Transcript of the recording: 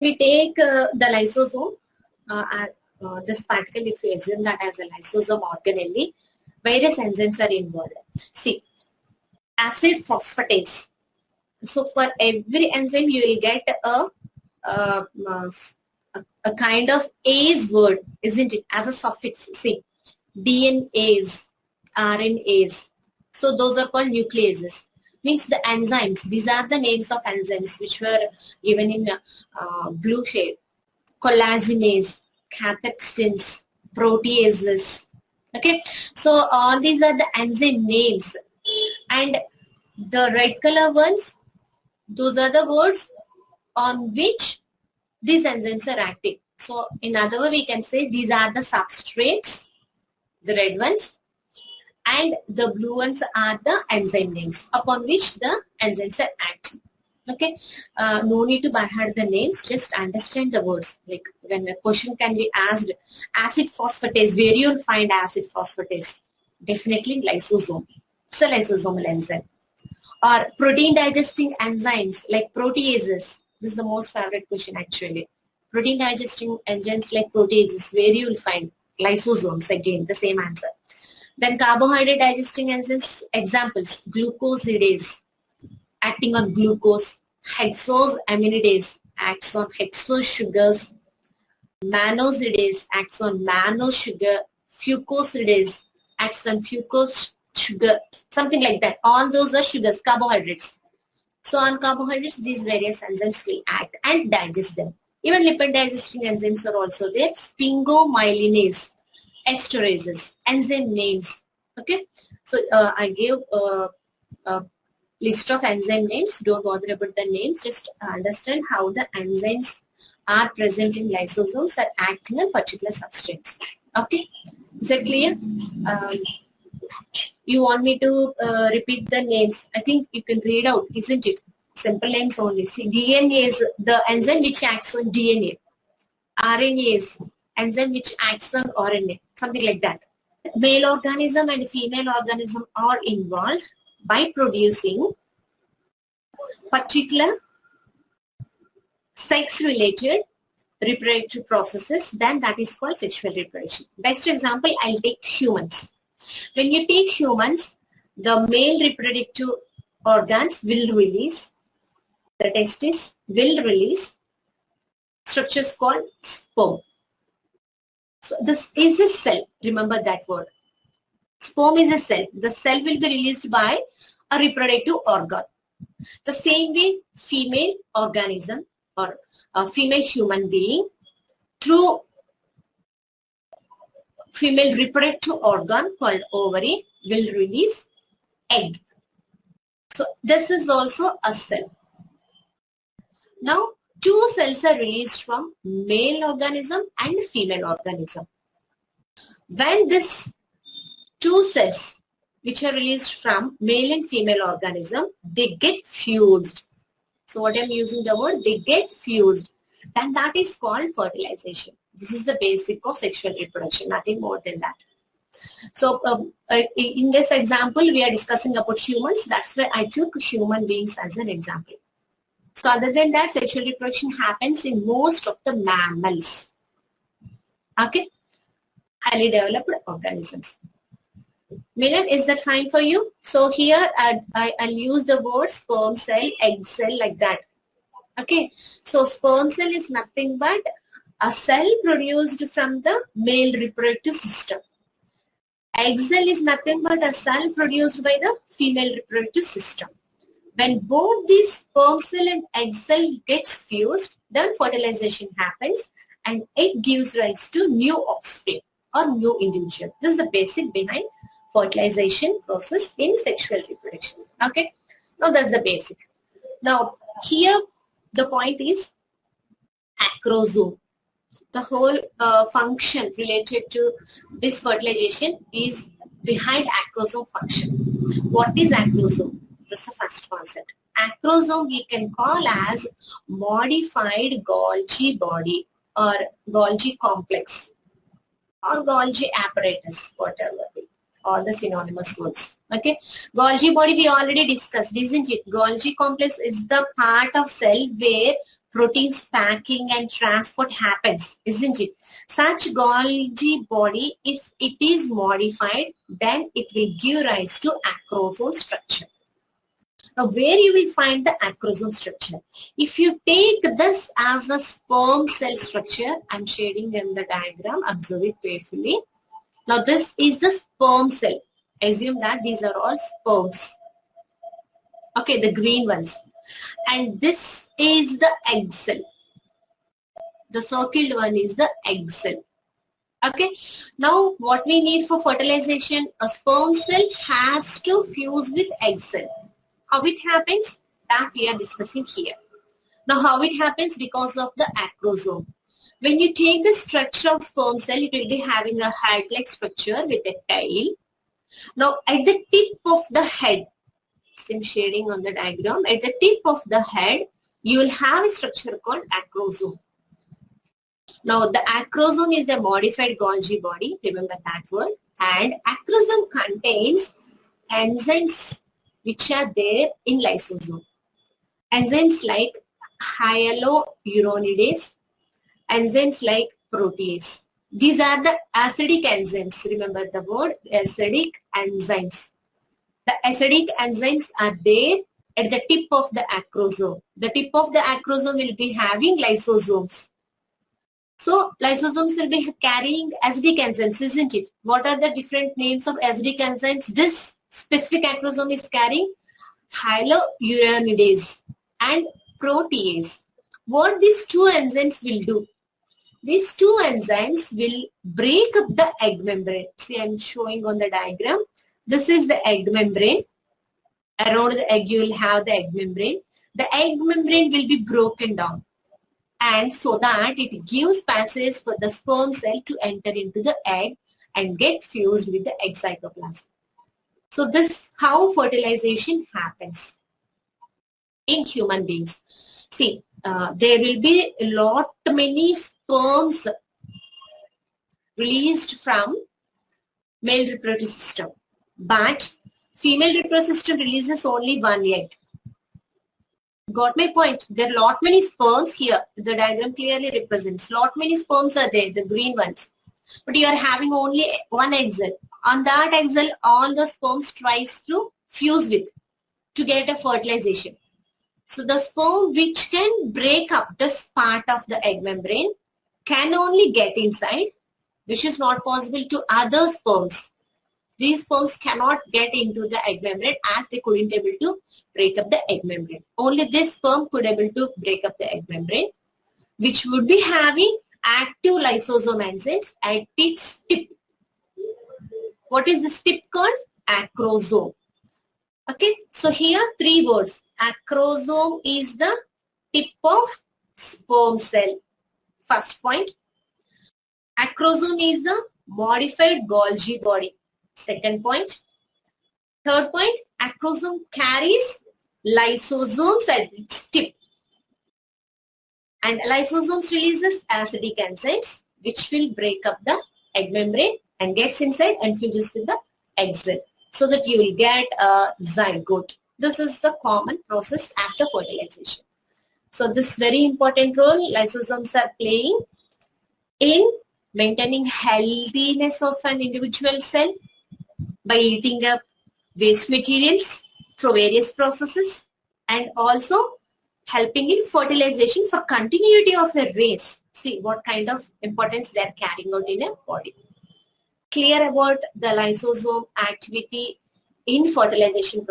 We take the lysosome, this particle, if you assume that as a lysosome organelle, various enzymes are involved. See, acid phosphatase. So for every enzyme, you will get a kind of ase word, isn't it, as a suffix. See, DNase, RNase. So those are called nucleases. Means the enzymes. These are the names of enzymes which were given in blue shade. Collagenase, cathepsins, proteases. Okay, so all these are the enzyme names, and the red color ones, those are the words on which these enzymes are active. So in other words, we can say these are the substrates, the red ones, and the blue ones are the enzyme names upon which the enzymes are active. Okay, no need to by heart the names, just understand the words. Like when a question can be asked, acid phosphatase, where you will find acid phosphatase? Definitely lysosome. It's a lysosomal enzyme. Or protein digesting enzymes like proteases. This is the most favorite question actually. Protein digesting enzymes like proteases, where you will find? Lysosomes, again the same answer. Then carbohydrate digesting enzymes, examples, glucosidase, acting on glucose, hexosaminidase, acts on hexose sugars, mannose acts on mannose sugar, fucosidase acts on fucose sugar, something like that. All those are sugars, carbohydrates. So on carbohydrates, these various enzymes will act and digest them. Even lipid digesting enzymes are also there. Sphingomyelinase, esterases, enzyme names. Okay, so I gave a list of enzyme names. Don't bother about the names. Just understand how the enzymes are present in lysosomes are acting on particular substance. Okay, is that clear? You want me to repeat the names? I think you can read out, isn't it? Simple names only. See, DNA is the enzyme which acts on DNA. RNA is enzyme which acts on RNA, something like that. Male organism and female organism are involved by producing particular sex-related reproductive processes, then that is called sexual reproduction. Best example, I'll take humans. When you take humans, the male reproductive organs will release, the testis will release structures called sperm. So this is a cell, remember that word. Sperm is a cell. The cell will be released by a reproductive organ. The same way female organism or a female human being through female reproductive organ called ovary will release egg. So this is also a cell. Now two cells are released from male organism and female organism. When this two cells which are released from male and female organism, they get fused. So what I'm using the word, they get fused. Then that is called fertilization. This is the basic of sexual reproduction, nothing more than that. So in this example, we are discussing about humans. That's why I took human beings as an example. So other than that, sexual reproduction happens in most of the mammals. Okay? Highly developed organisms. Milan, is that fine for you? So here I'll use the word sperm cell, egg cell, like that. Okay. So sperm cell is nothing but a cell produced from the male reproductive system. Egg cell is nothing but a cell produced by the female reproductive system. When both these sperm cell and egg cell gets fused, then fertilization happens and it gives rise to new offspring or new individual. This is the basic behind fertilization process in sexual reproduction. Okay. Now that's the basic. Now here the point is acrosome. The whole function related to this fertilization is behind acrosome function. What is acrosome? That's the first concept. Acrosome we can call as modified Golgi body or Golgi complex or Golgi apparatus, whatever. All the synonymous words. Okay. Golgi body we already discussed, isn't it? Golgi complex is the part of cell where proteins packing and transport happens, isn't it? Such Golgi body, if it is modified, then it will give rise to acrosome structure. Now, where you will find the acrosome structure? If you take this as a sperm cell structure, I'm shading in the diagram, observe it carefully. Now, this is the sperm cell. Assume that these are all sperms. Okay, the green ones. And this is the egg cell. The circled one is the egg cell. Okay, now what we need for fertilization? A sperm cell has to fuse with egg cell. How it happens? That we are discussing here. Now how it happens? Because of the acrosome. When you take the structure of sperm cell, it will be having a head-like structure with a tail. Now at the tip of the head, same shading on the diagram, at the tip of the head, you will have a structure called acrosome. Now the acrosome is a modified Golgi body, remember that word, and acrosome contains enzymes which are there in lysosome. Enzymes like hyaluronidase, enzymes like protease. These are the acidic enzymes. Remember the word acidic enzymes. The acidic enzymes are there at the tip of the acrosome. The tip of the acrosome will be having lysosomes. So lysosomes will be carrying acidic enzymes, isn't it? What are the different names of acidic enzymes? This specific acrosome is carrying hyaluronidase and protease. What these two enzymes will do? These two enzymes will break up the egg membrane. See, I am showing on the diagram. This is the egg membrane. Around the egg, you will have the egg membrane. The egg membrane will be broken down, and so that it gives passage for the sperm cell to enter into the egg and get fused with the egg cytoplasm. So this how fertilization happens in human beings. See, there will be many sperms released from male reproductive system, but female reproductive system releases only one egg. Got my point? There are many sperms here. The diagram clearly represents many sperms are there, the green ones, but you are having only one egg cell. On that egg cell, all the sperms tries to fuse with to get a fertilization. So the sperm which can break up this part of the egg membrane can only get inside, which is not possible to other sperms. These sperms cannot get into the egg membrane as they couldn't able to break up the egg membrane. Only this sperm could able to break up the egg membrane, which would be having active lysosome enzymes at its tip. What is this tip called? Acrosome. Okay, so here three words. Acrosome is the tip of sperm cell. First point. Acrosome is the modified Golgi body. Second point. Third point, acrosome carries lysosomes at its tip. And lysosomes releases acidic enzymes which will break up the egg membrane and gets inside and fuses with the egg cell, so that you will get a zygote. This is the common process after fertilization. So this very important role lysosomes are playing in maintaining healthiness of an individual cell by eating up waste materials through various processes, and also helping in fertilization for continuity of a race. See what kind of importance they are carrying out in a body. Clear about the lysosome activity in fertilization